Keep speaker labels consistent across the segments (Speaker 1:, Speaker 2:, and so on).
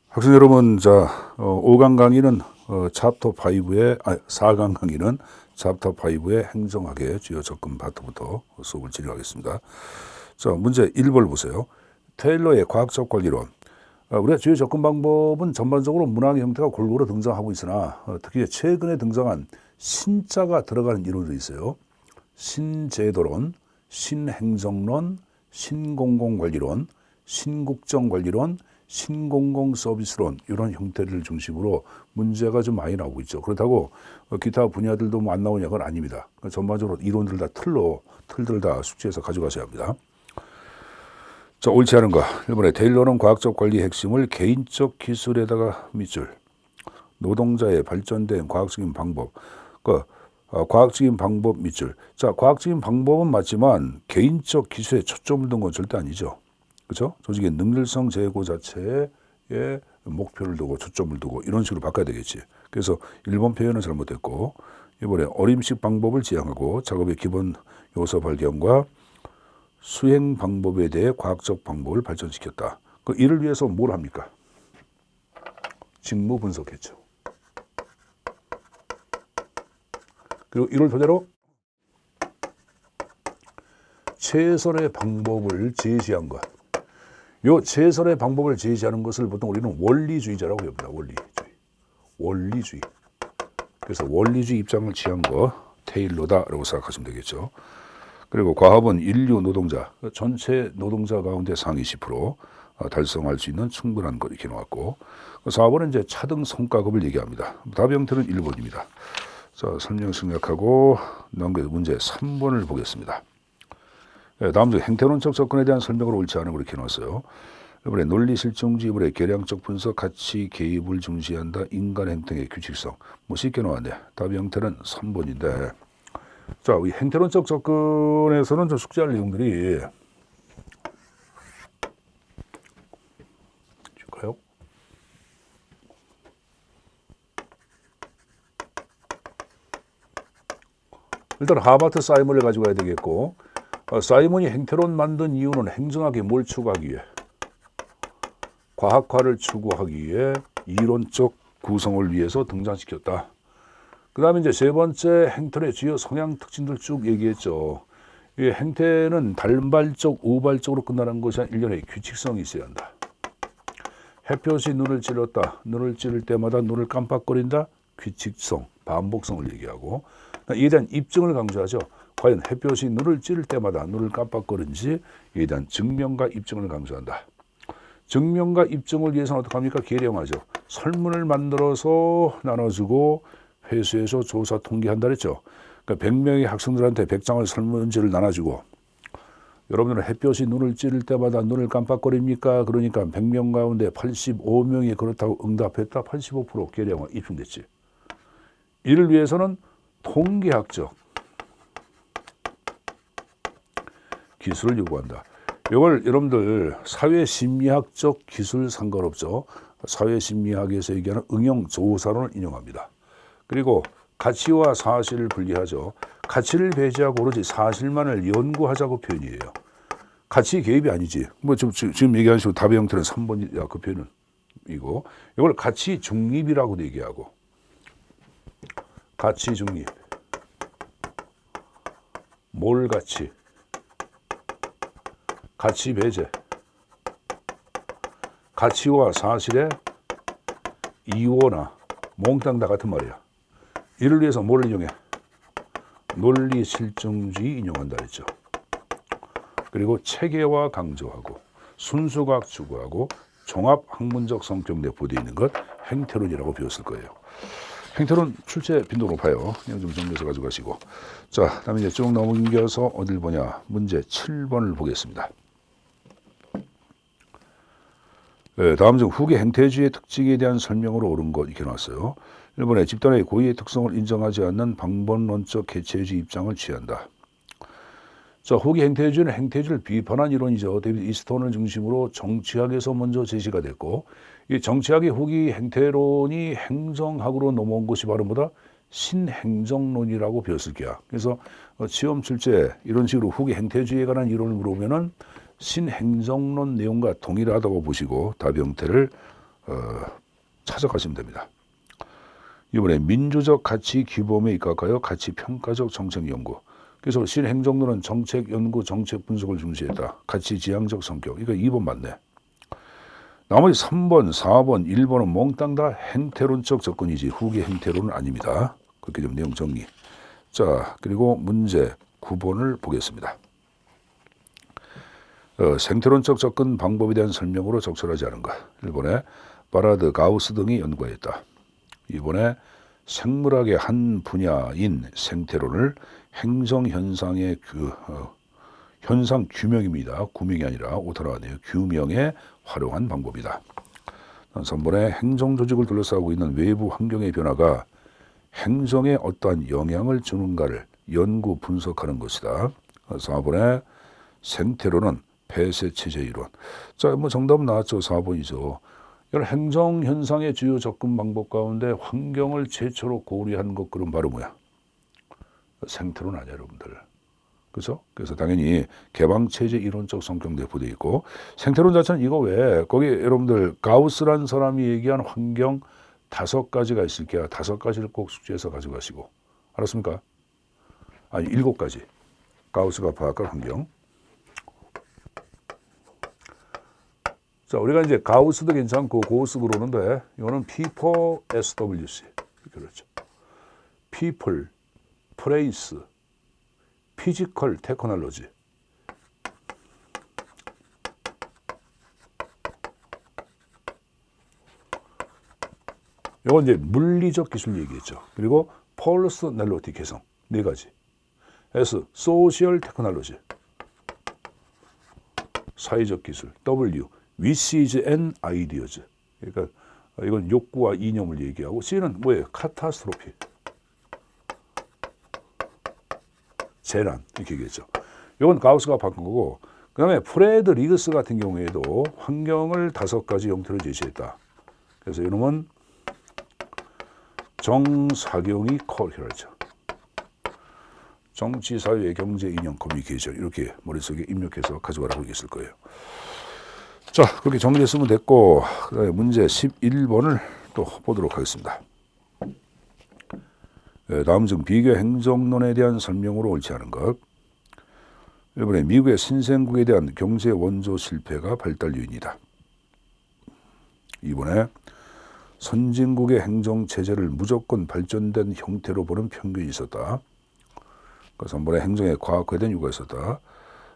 Speaker 1: 학생 여러분, 자, 5강 강의는 챕터 5의 4강 강의는 챕터 5의 행정학의 주요 접근 파트부터 수업을 진행하겠습니다. 자, 문제 1번 보세요. 테일러의 과학적 관리론. 우리가 주요 접근 방법은 전반적으로 문항의 형태가 골고루 등장하고 있으나 특히 최근에 등장한 신자가 들어가는 이론들이 있어요. 신제도론, 신행정론, 신공공관리론, 신국정관리론, 신공공서비스론 이런 형태를 중심으로 문제가 좀 많이 나오고 있죠. 그렇다고 기타 분야들도 뭐 안 나오냐 건 아닙니다. 전반적으로 이론들 다 틀들 다 숙지해서 가져가셔야 합니다. 자, 옳지 않은 거. 1번에 테일러는 과학적 관리의 핵심을 개인적 기술에다가 밑줄. 노동자의 발전된 과학적인 방법. 과학적인 방법 밑줄. 자, 과학적인 방법은 맞지만 개인적 기술에 초점을 둔 건 절대 아니죠. 그렇죠? 조직의 능률성 제고 자체에 목표를 두고 초점을 두고 이런 식으로 바꿔야 되겠지. 그래서 1번 표현은 잘못됐고 이번에 어림식 방법을 지향하고 작업의 기본 요소 발견과 수행 방법에 대해 과학적 방법을 발전시켰다. 이를 위해서 뭘 합니까? 직무 분석했죠. 그리고 이를 토대로 최선의 방법을 제시한 것. 요 최선의 방법을 제시하는 것을 보통 우리는 원리주의자라고 합니다. 원리주의. 그래서 원리주의 입장을 취한 거 테일러다라고 생각하시면 되겠죠. 그리고 과업은 인류 노동자, 전체 노동자 가운데 상위 10% 달성할 수 있는 충분한 것 이렇게 나왔고 4번은 이제 차등 성과급을 얘기합니다. 답 형태는 1번입니다. 자, 설명 생략하고 넘겨서 문제 3번을 보겠습니다. 다음 중 행태론적 접근에 대한 설명을 옳지 않은 걸 이렇게 넣었어요. 이번에 논리실증주의, 이번에 계량적 분석, 가치 개입을 중시한다, 인간 행동의 규칙성. 뭐 쉽게 나왔네. 답 형태는 3번인데 자, 이 행태론적 접근에서는 좀 숙지할 내용들이 줄까요? 일단 하버트 사이먼을 가지고 가야 되겠고 사이먼이 행태론 만든 이유는 행정학에 뭘 추구하기 위해? 과학화를 추구하기 위해 이론적 구성을 위해서 등장시켰다. 그 다음에 이제 세 번째 행태의 주요 성향 특징들 쭉 얘기했죠. 이 행태는 단발적, 우발적으로 끝나는 것이 아니라 일련의 규칙성이 있어야 한다. 햇볕이 눈을 찔렀다. 눈을 찌를 때마다 눈을 깜빡거린다. 규칙성, 반복성을 얘기하고 이에 대한 입증을 강조하죠. 과연 햇볕이 눈을 찌를 때마다 눈을 깜빡거린지 이에 대한 증명과 입증을 강조한다. 증명과 입증을 위해서는 어떻게 합니까? 계량하죠. 설문을 만들어서 나눠주고 회수해서 조사 통계한다 그랬죠. 그러니까 100명의 학생들한테 100장을 설문지를 나눠주고 여러분들은 햇볕이 눈을 찌를 때마다 눈을 깜빡거립니까? 그러니까 100명 가운데 85명이 그렇다고 응답했다. 85% 계량화 입증됐지. 이를 위해서는 통계학적 기술을 요구한다. 이걸 여러분들 사회심리학적 기술 상관없죠. 사회심리학에서 얘기하는 응용조사론을 인용합니다. 그리고 가치와 사실을 분리하죠. 가치를 배제하고 오로지 사실만을 연구하자고 표현이에요. 가치 개입이 아니지. 뭐 지금 얘기하는 식으로 답의 형태는 3번이야. 그 표현은 이거. 이걸 가치 중립이라고도 얘기하고. 가치 중립. 몰 가치. 가치 배제. 가치와 사실의 이원화. 몽땅 다 같은 말이야. 이를 위해서 뭘 인용해? 논리실증주의 인용한다 했죠. 그리고 체계화 강조하고 순수과학 추구하고 종합학문적 성격 내포되어 있는 것 행태론이라고 배웠을 거예요. 행태론 출제 빈도 높아요. 그냥 좀 정리해서 가져가시고. 자, 다음에 이제 쭉 넘겨서 어딜 보냐. 문제 7번을 보겠습니다. 네, 다음 중 후기 행태주의의 특징에 대한 설명으로 옳은 것 이렇게 나왔어요. 1번에 집단의 고유의 특성을 인정하지 않는 방법론적 개체주의 입장을 취한다. 자, 후기 행태주의는 행태주의를 비판한 이론이죠. 데이비드 이스톤을 중심으로 정치학에서 먼저 제시가 됐고 이 정치학의 후기 행태론이 행정학으로 넘어온 것이 바로 뭐다? 신행정론이라고 배웠을 게야. 그래서 시험 출제 이런 식으로 후기 행태주의에 관한 이론을 물어보면은 신행정론 내용과 동일하다고 보시고 답 형태를 찾아가시면 됩니다. 이번에 민주적 가치 기범에 입각하여 가치 평가적 정책 연구. 그래서 신행정론은 정책 연구, 정책 분석을 중시했다. 가치 지향적 성격. 이거 2번 맞네. 나머지 3번, 4번, 1번은 몽땅 다 행태론적 접근이지 후기 행태론은 아닙니다. 그렇게 좀 내용 정리. 자, 그리고 문제 9번을 보겠습니다. 생태론적 접근 방법에 대한 설명으로 적절하지 않은 것. 1번에 바라드, 가우스 등이 연구했다. 2번에 생물학의 한 분야인 생태론을 행정현상의 현상 규명입니다. 구명이 아니라 오타나네요. 규명에 활용한 방법이다. 3번에 행정조직을 둘러싸고 있는 외부 환경의 변화가 행정에 어떠한 영향을 주는가를 연구 분석하는 것이다. 4번에 생태론은 폐쇄체제 이론. 자, 뭐 정답은 나왔죠. 4번이죠. 이런 행정현상의 주요 접근 방법 가운데 환경을 최초로 고려한 것, 그럼 바로 뭐야? 생태론 아니야, 여러분들. 그렇죠? 그래서 당연히 개방체제 이론적 성격 내포되어 있고, 생태론 자체는 이거 외에 거기 여러분들 가우스란 사람이 얘기한 환경 5가지가 있을 게야. 5가지를 꼭 숙지해서 가져가시고. 알았습니까? 아니, 7가지. 가우스가 파악한 환경. 자, 우리가 이제 가우스도 괜찮고 고우스 그러는데 이거는 people SWC. 그렇죠. people, place, physical technology. 이건 이제 물리적 기술 얘기했죠. 그리고 personality 개성 4가지. S, social technology. 사회적 기술. W, wishes and ideas. 그러니까 이건 욕구와 이념을 얘기하고, C는 뭐예요? 카타스트로피. 재난. 이렇게 얘기했죠. 이건 가우스가 바꾼 거고, 그 다음에 프레드 리그스 같은 경우에도 환경을 5가지 형태로 제시했다. 그래서 이놈은 정사경이 커리culture. 정치, 사회, 경제, 인형, 커뮤니케이션. 이렇게 머릿속에 입력해서 가져가라고 얘기했을 거예요. 자, 그렇게 정리했으면 됐고, 그다음에 문제 11번을 또 보도록 하겠습니다. 다음 중 비교 행정론에 대한 설명으로 옳지 않은 것. 1번에 미국의 신생국에 대한 경제 원조 실패가 발달 요인이다. 2번에 선진국의 행정체제를 무조건 발전된 형태로 보는 편견이 있었다. 그래서 3번에 행정에 과학화된 이유가 있었다.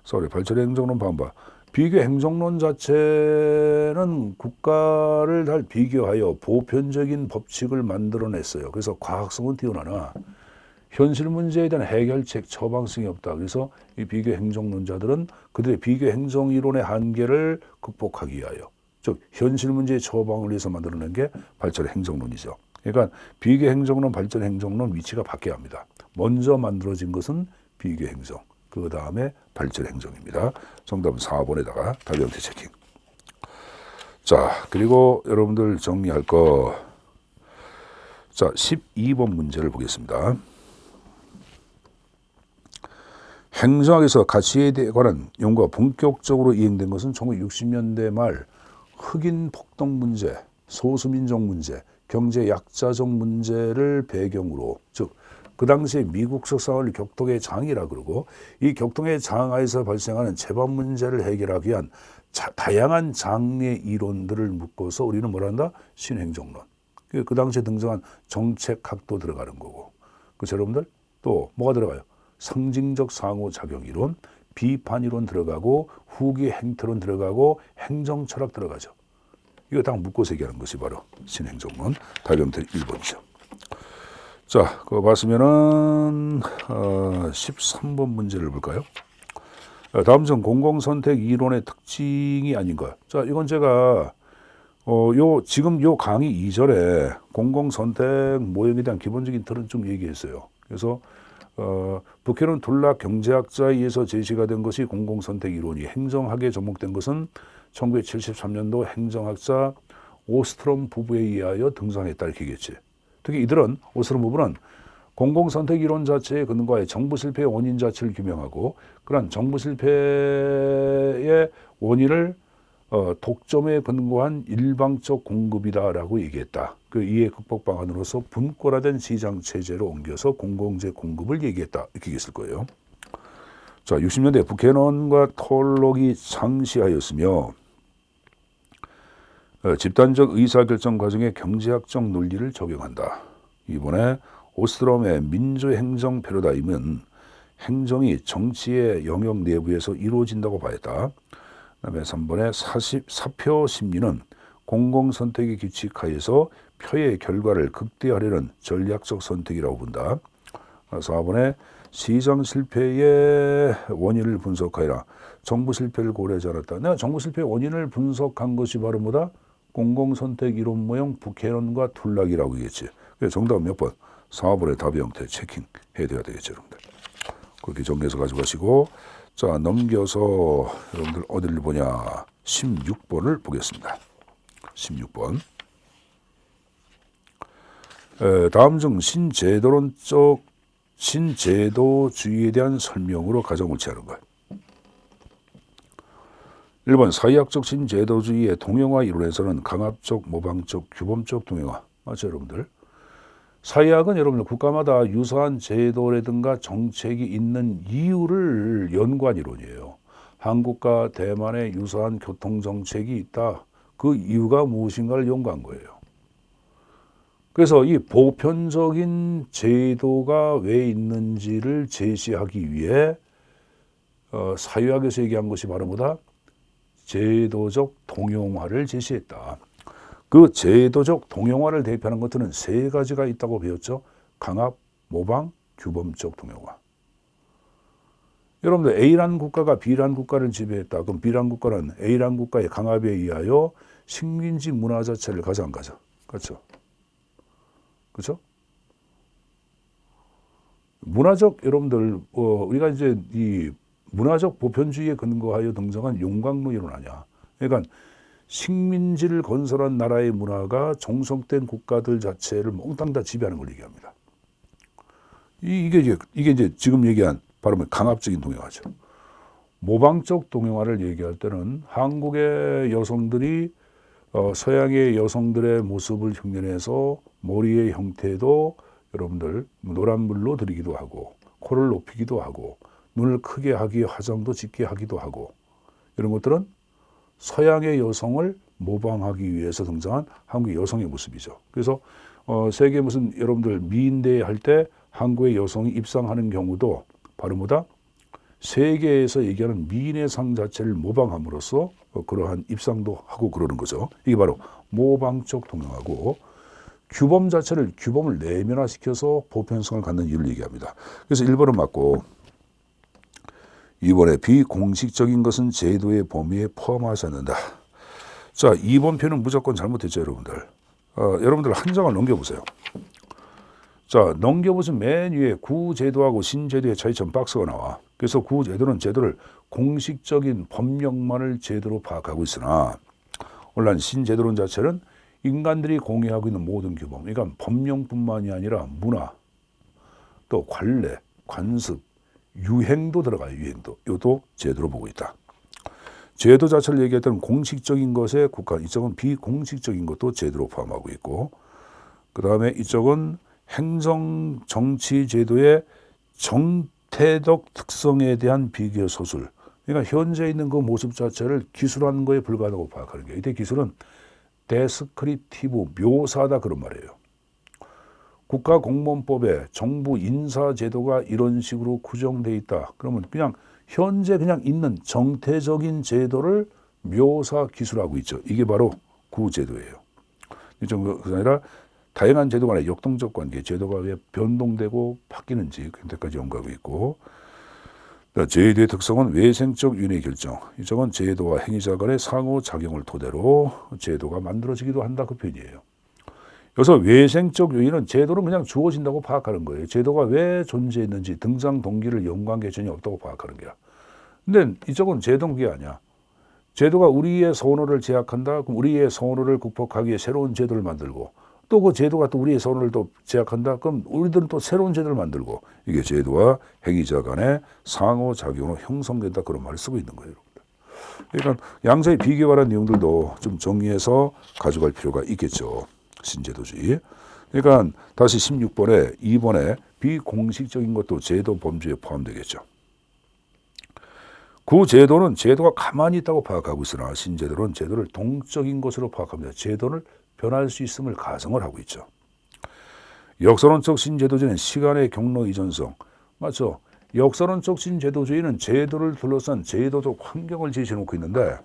Speaker 1: 4번에 발전의 행정론 반박. 비교 행정론 자체는 국가를 잘 비교하여 보편적인 법칙을 만들어냈어요. 그래서 과학성은 뛰어나나 현실 문제에 대한 해결책, 처방성이 없다. 그래서 이 비교 행정론자들은 그들의 비교 행정 이론의 한계를 극복하기 위하여, 즉 현실 문제의 처방을 위해서 만들어낸 게 발전 행정론이죠. 그러니까 비교 행정론, 발전 행정론 위치가 바뀌어야 합니다. 먼저 만들어진 것은 비교 행정, 그 다음에 발전 행정입니다. 정답은 4번에다가 답형태 체킹. 자, 그리고 여러분들 정리할 거. 자, 12번 문제를 보겠습니다. 행정학에서 가치에 관한 연구가 본격적으로 이행된 것은 1960년대 말 흑인 폭동 문제, 소수민족 문제, 경제 약자적 문제를 배경으로, 즉 그 당시에 미국적 사회를 격동의 장이라 그러고, 이 격동의 장하에서 발생하는 재반 문제를 해결하기 위한 다양한 장의 이론들을 묶어서 우리는 뭐라 한다? 신행정론. 그 당시에 등장한 정책학도 들어가는 거고. 그렇죠, 여러분들? 또 뭐가 들어가요? 상징적 상호작용 이론, 비판 이론 들어가고, 후기 행태론 들어가고, 행정 철학 들어가죠. 이거 다 묶어서 얘기하는 것이 바로 신행정론. 답형태 1번이죠. 자, 그거 봤으면은 13번 문제를 볼까요? 다음 중 공공선택 이론의 특징이 아닌 것. 자, 이건 제가 지금 요 강의 이전에 공공선택 모형에 대한 기본적인 틀은 좀 얘기했어요. 그래서 북해론 둘락 경제학자에 의해서 제시가 된 것이 공공선택 이론이, 행정학에 접목된 것은 1973년도 행정학자 오스트롬 부부에 의하여 등장했다, 이렇게 얘기했지. 특히 이들은, 오스트롬 부부는 공공선택 이론 자체에 근거해 정부 실패의 원인 자체를 규명하고, 그런 정부 실패의 원인을 독점에 근거한 일방적 공급이다라고 얘기했다. 그 이해 극복 방안으로서 분권화된 시장 체제로 옮겨서 공공재 공급을 얘기했다. 이렇게 얘기했을 거예요. 자, 60년대 부캐넌과 톨록이 창시하였으며 집단적 의사결정 과정에 경제학적 논리를 적용한다. 이번에 오스트롬의 민주행정 패러다임은 행정이 정치의 영역 내부에서 이루어진다고 봐했다. 그다음에 3번에 사표 심리는 공공선택의 규칙하에서 표의 결과를 극대화하려는 전략적 선택이라고 본다. 4번에 시장 실패의 원인을 분석하여라. 정부 실패를 고려하지 않았다. 내가 정부 실패의 원인을 분석한 것이 바로 뭐다? 공공선택 이론 모형 부캐넌과 툴락이라고 얘기했지. 그래서 정답은 몇 번? 4번의 답의 형태 체킹해야 되겠죠, 여러분들. 그렇게 정리해서 가져가시고, 자, 넘겨서 여러분들 어디를 보냐? 16번을 보겠습니다. 16번. 다음 중 신제도주의에 대한 설명으로 가정을 취하는 것. 1번 사회학적 신제도주의의 동형화 이론에서는 강압적, 모방적, 규범적 동형화. 맞죠, 여러분들? 사회학은 여러분들 국가마다 유사한 제도라든가 정책이 있는 이유를 연구한 이론이에요. 한국과 대만에 유사한 교통정책이 있다. 그 이유가 무엇인가를 연구한 거예요. 그래서 이 보편적인 제도가 왜 있는지를 제시하기 위해 사회학에서 얘기한 것이 바로 뭐다? 제도적 동형화를 제시했다. 그 제도적 동형화를 대표하는 것들은 세 가지가 있다고 배웠죠. 강압, 모방, 규범적 동형화. 여러분들 A라는 국가가 B라는 국가를 지배했다. 그럼 B라는 국가는 A라는 국가의 강압에 의하여 식민지 문화 자체를 가져 안 가져? 그렇죠? 그렇죠? 문화적 여러분들 우리가 이제 이 문화적 보편주의에 근거하여 등장한 용광로 이론 아니야. 그러니까 식민지를 건설한 나라의 문화가 종속된 국가들 자체를 몽땅 다 지배하는 걸 얘기합니다. 이게 이제 지금 얘기한 바로 강압적인 동형화죠. 모방적 동형화를 얘기할 때는 한국의 여성들이 서양의 여성들의 모습을 흉내내서 머리의 형태도 여러분들 노란물로 들이기도 하고 코를 높이기도 하고 눈을 크게 하기 화장도 짙게 하기도 하고 이런 것들은 서양의 여성을 모방하기 위해서 등장한 한국의 여성의 모습이죠. 그래서 세계 무슨 여러분들 미인대회 할 때 한국의 여성이 입상하는 경우도 바로 뭐다? 세계에서 얘기하는 미인의 상 자체를 모방함으로써 그러한 입상도 하고 그러는 거죠. 이게 바로 모방적 동형화고 규범을 내면화시켜서 보편성을 갖는 이유를 얘기합니다. 그래서 1번은 맞고 2번에 비공식적인 것은 제도의 범위에 포함하지 않는다. 자, 2번 표는 무조건 잘못했죠, 여러분들. 여러분들 한 장을 넘겨보세요. 자, 넘겨보시면 맨 위에 구제도하고 신제도의 차이점 박스가 나와. 그래서 구제도는 제도를 공식적인 법령만을 제도로 파악하고 있으나 온라인 신제도론 자체는 인간들이 공유하고 있는 모든 규범, 그러니까 법령뿐만이 아니라 문화, 또 관례, 관습, 유행도 들어가요. 유행도. 이것도 제도로 보고 있다. 제도 자체를 얘기할 때는 공식적인 것에 국한, 이쪽은 비공식적인 것도 제도로 포함하고 있고 그 다음에 이쪽은 행정 정치 제도의 정태적 특성에 대한 비교 소술. 그러니까 현재 있는 그 모습 자체를 기술하는 거에 불과하다고 파악하는 거예요. 이때 기술은 데스크립티브, 묘사다 그런 말이에요. 국가공무원법에 정부 인사제도가 이런 식으로 구성되어 있다. 그러면 그냥 현재 그냥 있는 정태적인 제도를 묘사 기술하고 있죠. 이게 바로 구제도예요. 그게 아니라 다양한 제도 간의 역동적 관계, 제도가 왜 변동되고 바뀌는지 그때까지 연구하고 있고 제도의 특성은 외생적 윤회 결정. 이쪽은 제도와 행위자 간의 상호작용을 토대로 제도가 만들어지기도 한다 그 표현이에요. 여기서 외생적 요인은 제도는 그냥 주어진다고 파악하는 거예요. 제도가 왜 존재했는지 등장 동기를 연구한 게 전혀 없다고 파악하는 거야. 근데 이쪽은 제도는 그게 아니야. 제도가 우리의 선호를 제약한다. 그럼 우리의 선호를 극복하기 위해 새로운 제도를 만들고 또 그 제도가 또 우리의 선호를 또 제약한다. 그럼 우리들은 또 새로운 제도를 만들고 이게 제도와 행위자 간의 상호작용으로 형성된다. 그런 말을 쓰고 있는 거예요. 여러분들. 그러니까 양자의 비교활한 내용들도 좀 정리해서 가져갈 필요가 있겠죠. 신제도주의. 그러니까 다시 16번에 2번에 비공식적인 것도 제도 범주에 포함되겠죠. 그 제도는 제도가 가만히 있다고 파악하고 있으나 신제도는 제도를 동적인 것으로 파악합니다. 제도를 변할 수 있음을 가정을 하고 있죠. 역사론적 신제도주의는 시간의 경로 이전성. 맞죠? 역사론적 신제도주의는 제도를 둘러싼 제도적 환경을 제시해놓고 있는데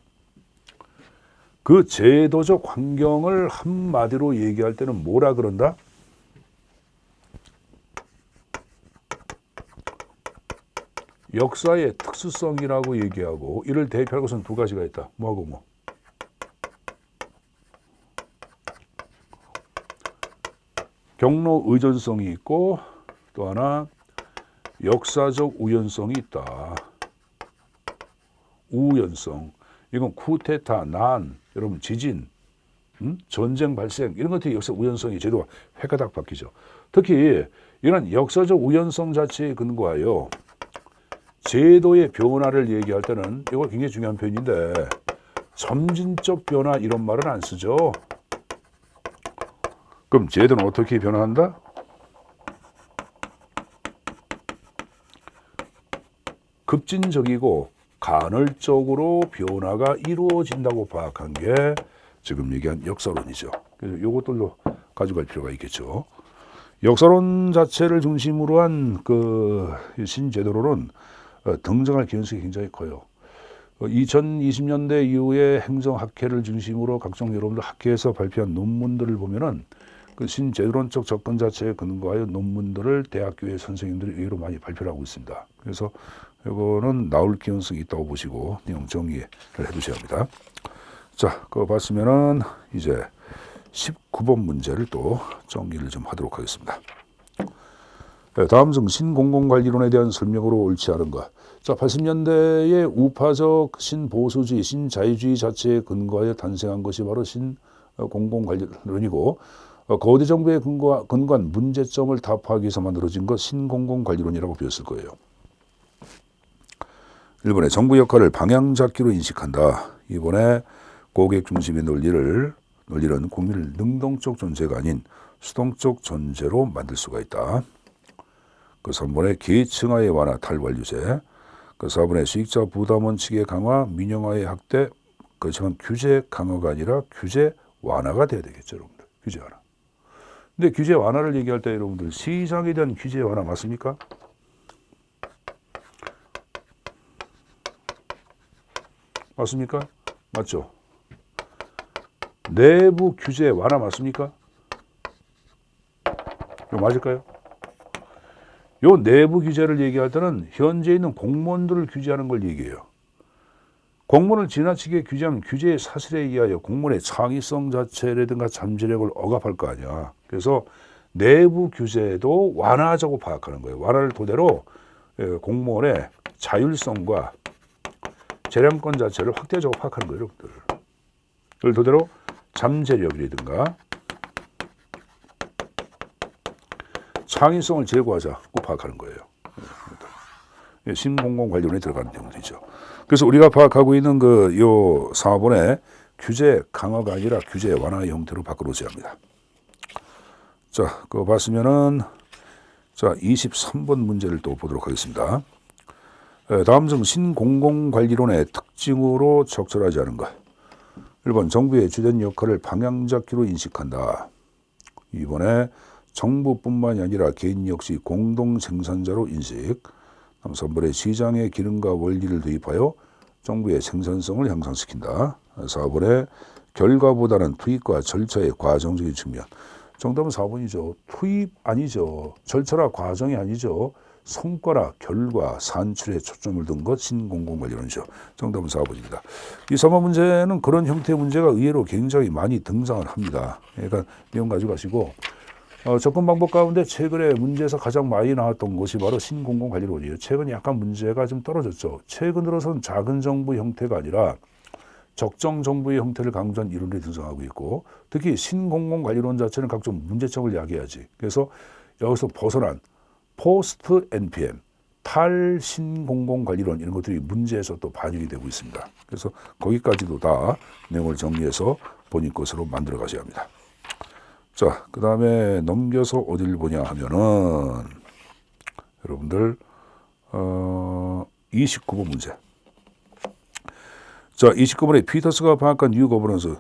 Speaker 1: 그 제도적 환경을 한마디로 얘기할 때는 뭐라 그런다? 역사의 특수성이라고 얘기하고 이를 대표할 것은 두 가지가 있다. 뭐하고 뭐? 경로 의존성이 있고 또 하나 역사적 우연성이 있다. 우연성. 이건 쿠데타, 난, 여러분 지진, 전쟁 발생 이런 것들이 역사 우연성이 제도가 획가닥 바뀌죠. 특히 이런 역사적 우연성 자체에 근거하여 제도의 변화를 얘기할 때는 이거 굉장히 중요한 표현인데 점진적 변화 이런 말은 안 쓰죠. 그럼 제도는 어떻게 변화한다? 급진적이고 간헐적으로 변화가 이루어진다고 파악한 게 지금 얘기한 역사론이죠. 그래서 이것들도 가져갈 필요가 있겠죠. 역사론 자체를 중심으로 한 그 신제도론은 등장할 가능성이 굉장히 커요. 2020년대 이후에 행정학회를 중심으로 각종 여러분들 학회에서 발표한 논문들을 보면은 그 신제도론적 접근 자체에 근거하여 논문들을 대학교의 선생님들이 의외로 많이 발표를 하고 있습니다. 그래서 이거는 나올 가능성이 있다고 보시고 내용 정리를 해두셔야 합니다. 자, 그거 봤으면은 이제 19번 문제를 또 정리를 좀 하도록 하겠습니다. 네, 다음 중 신공공관리론에 대한 설명으로 옳지 않은 것. 자, 80년대의 우파적 신보수주의, 신자유주의 자체에 근거하여 탄생한 것이 바로 신공공관리론이고 거대 정부의 근거한 문제점을 답하기 위해서 만들어진 것 신공공관리론이라고 배웠을 거예요. 1번에 정부 역할을 방향 잡기로 인식한다. 2번에 고객 중심의 논리는 국민을 능동적 존재가 아닌 수동적 존재로 만들 수가 있다. 그 3번에 계층화의 완화 탈관리제. 그 4번에 수익자 부담 원칙의 강화, 민영화의 확대. 그렇지만 규제 강화가 아니라 규제 완화가 돼야 되겠죠, 여러분들. 규제 완화. 근데 규제 완화를 얘기할 때 여러분들 시장에 대한 규제 완화 맞습니까? 맞습니까? 맞죠? 내부 규제 완화 맞습니까? 이거 맞을까요? 요 내부 규제를 얘기할 때는 현재 있는 공무원들을 규제하는 걸 얘기해요. 공무원을 지나치게 규제하면 규제의 사실에 의하여 공무원의 창의성 자체라든가 잠재력을 억압할 거 아니야. 그래서 내부 규제도 완화하자고 파악하는 거예요. 완화를 토대로 공무원의 자율성과 재량권 자체를 확대적으로 파악하는 거예요, 여러분들. 그걸 토대로 잠재력이라든가 창의성을 제고하자고 파악하는 거예요. 신공공관리론에 들어가는 내용들이죠. 그래서 우리가 파악하고 있는 요 4번의 규제 강화가 아니라 규제 완화의 형태로 바꿔놓으셔야 합니다. 자, 그거 봤으면은 자 23번 문제를 또 보도록 하겠습니다. 다음 중 신공공관리론의 특징으로 적절하지 않은 것. 1번 정부의 주된 역할을 방향 잡기로 인식한다. 2번에 정부뿐만이 아니라 개인 역시 공동 생산자로 인식. 3번에 시장의 기능과 원리를 도입하여 정부의 생산성을 향상시킨다. 4번에 결과보다는 투입과 절차의 과정적인 측면. 정답은 4번이죠. 투입 아니죠. 절차나 과정이 아니죠. 성과나 결과, 산출에 초점을 둔 것 신공공관리론이죠. 정답은 4번입니다. 이 3번 문제는 그런 형태의 문제가 의외로 굉장히 많이 등장을 합니다. 그러니까 내용 가져가시고 접근 방법 가운데 최근에 문제에서 가장 많이 나왔던 것이 바로 신공공관리론이에요. 최근 약간 문제가 좀 떨어졌죠. 최근 들어서는 작은 정부 형태가 아니라 적정 정부의 형태를 강조한 이론이 등장하고 있고 특히 신공공관리론 자체는 각종 문제점을 야기하지. 그래서 여기서 벗어난 포스트 NPM, 탈신공공관리론 이런 것들이 문제에서 또 반영이 되고 있습니다. 그래서 거기까지도 다 내용을 정리해서 본인 것으로 만들어 가셔야 합니다. 자, 그 다음에 넘겨서 어디를 보냐 하면은 여러분들 29번 문제. 자, 29번에 피터스가 방학한 뉴 거버넌스.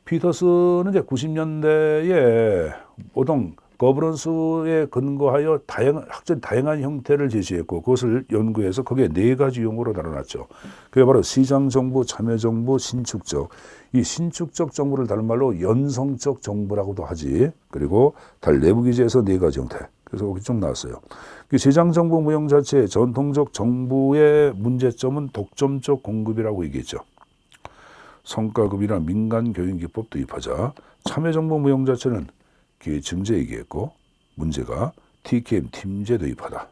Speaker 1: 피터스는 이제 90년대에 보통 거버넌스에 근거하여 학전 다양한 형태를 제시했고 그것을 연구해서 거기에 4가지 용어로 나눠놨죠. 그게 바로 시장정부, 참여정부, 신축적. 이 신축적 정부를 다른 말로 연성적 정부라고도 하지. 그리고 달 내부기제에서 4가지 형태. 그래서 거기 좀 나왔어요. 그 시장정부 무형 자체의 전통적 정부의 문제점은 독점적 공급이라고 얘기했죠. 성과급이나 민간교육기법 도입하자. 참여정부 무형 자체는 기회증제 얘기했고 문제가 TKM 팀제 도입하다.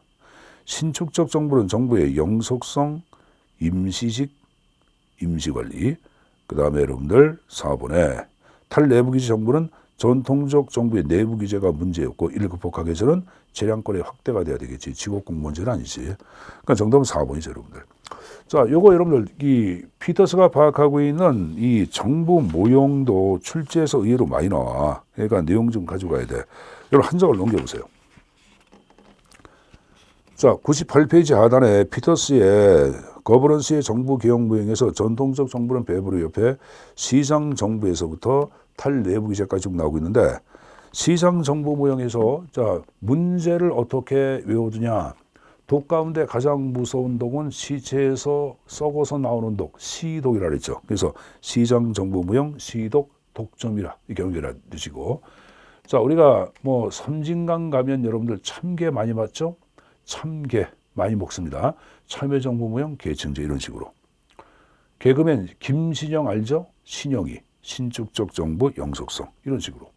Speaker 1: 신축적 정부는 정부의 영속성, 임시직, 임시관리. 그 다음에 여러분들 4번에 탈내부기지 정부는 전통적 정부의 내부기제가 문제였고 이를 극복하기 위해서는 재량권의 확대가 돼야 되겠지. 직업공무원제는 아니지. 그러니까 정답은 4번이죠, 여러분들. 자, 요거 여러분들 이 피터스가 파악하고 있는 이 정부 모형도 출제에서 의외로 많이 나와. 그러니까 내용 좀 가져가야 돼. 여러분 한 장을 넘겨보세요. 자, 98페이지 하단에 피터스의 거버넌스의 정부 개혁 모형에서 전통적 정부는 배부로 옆에 시장 정부에서부터 탈내부기제까지 쭉 나오고 있는데 시장 정부 모형에서 자 문제를 어떻게 외워두냐. 독 가운데 가장 무서운 독은 시체에서 썩어서 나오는 독, 시독이라 그랬죠. 그래서 시장 정부 무형, 시독, 독점이라 이렇게 연결해 두시고. 자, 우리가 뭐 섬진강 가면 여러분들 참게 많이 봤죠? 참게 많이 먹습니다. 참여정부 무형, 계층제 이런 식으로. 개그맨 김신영 알죠? 신영이, 신축적 정부 영속성 이런 식으로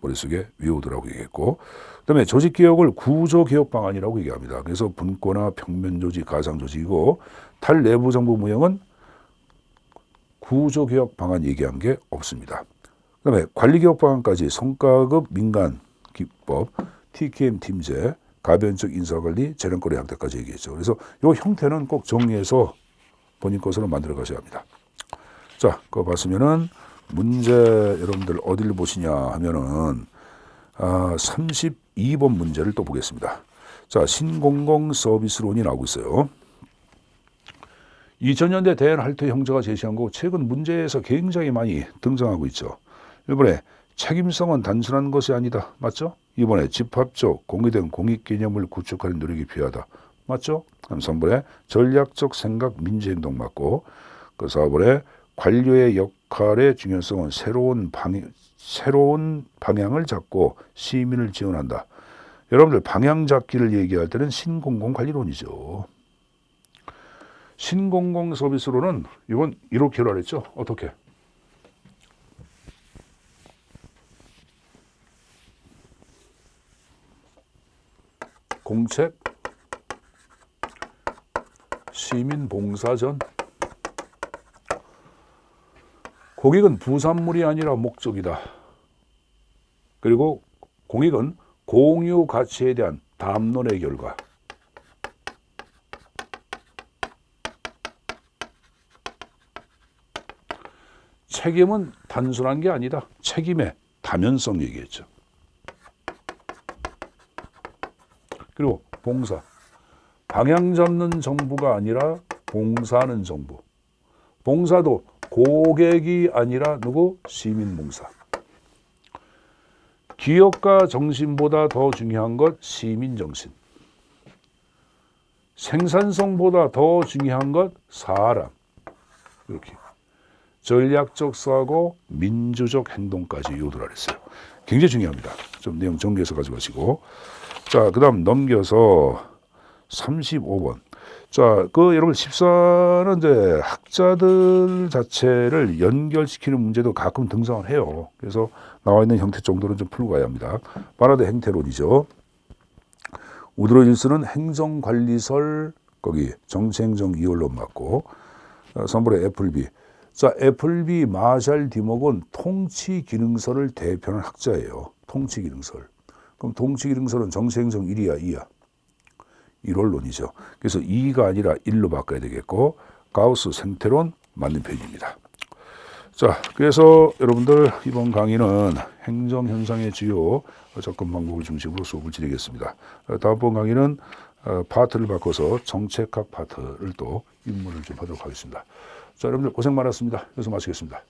Speaker 1: 머릿속에 외우더라고 얘기했고, 그다음에 조직개혁을 구조개혁 방안이라고 얘기합니다. 그래서 분권화, 평면조직, 가상조직이고 탈내부정부 무형은 구조개혁 방안 얘기한 게 없습니다. 그다음에 관리개혁 방안까지 성과급, 민간기법, TKM 팀제, 가변적 인사관리, 재량권의 양태까지 얘기했죠. 그래서 이 형태는 꼭 정리해서 본인 것으로 만들어 가셔야 합니다. 자, 그거 봤으면은 문제 여러분들 어디를 보시냐 하면은 32번 문제를 또 보겠습니다. 자, 신공공 서비스론이 나오고 있어요. 2000년대 대한 할트 형제가 제시한 거 최근 문제에서 굉장히 많이 등장하고 있죠. 이번에 책임성은 단순한 것이 아니다. 맞죠? 이번에 집합적 공유된 공익개념을 구축하는 노력이 필요하다. 맞죠? 3번에 전략적 생각 민주행동 맞고, 그 4번에 관료의 역할의 중요성은 새로운 방향을 잡고 시민을 지원한다. 여러분들 방향 잡기를 얘기할 때는 신공공관리론이죠. 신공공 서비스론은 이건 이렇게 말했죠. 어떻게? 공책, 시민봉사전. 공익은 부산물이 아니라 목적이다. 그리고 공익은 공유 가치에 대한 담론의 결과. 책임은 단순한 게 아니다. 책임의 다면성 얘기했죠. 그리고 봉사. 방향 잡는 정부가 아니라 봉사하는 정부. 봉사도 고객이 아니라 누구? 시민봉사. 기업가 정신보다 더 중요한 것 시민정신. 생산성보다 더 중요한 것 사람. 이렇게. 전략적 사고, 민주적 행동까지 요도를 했어요. 굉장히 중요합니다. 좀 내용 정리해서 가져가시고. 자, 그 다음 넘겨서 35번. 자, 여러분 14는 이제 학자들 자체를 연결시키는 문제도 가끔 등장을 해요. 그래서 나와 있는 형태 정도는 좀 풀고 가야 합니다. 바라드 행태론이죠. 우드로 윌슨은 행정관리설, 거기 정치행정 이원론 맞고, 3번에 애플비. 자, 애플비 마샬 디먹은 통치기능설을 대표하는 학자예요. 통치기능설. 그럼 통치기능설은 정치행정 1이야, 2야? 1홀론이죠. 그래서 2가 아니라 1로 바꿔야 되겠고 가우스 생태론 맞는 표현입니다. 자, 그래서 여러분들 이번 강의는 행정현상의 주요 접근 방법을 중심으로 수업을 진행했습니다. 다음번 강의는 파트를 바꿔서 정책학 파트를 또 입문을 좀 하도록 하겠습니다. 자, 여러분들 고생 많았습니다. 여기서 마치겠습니다.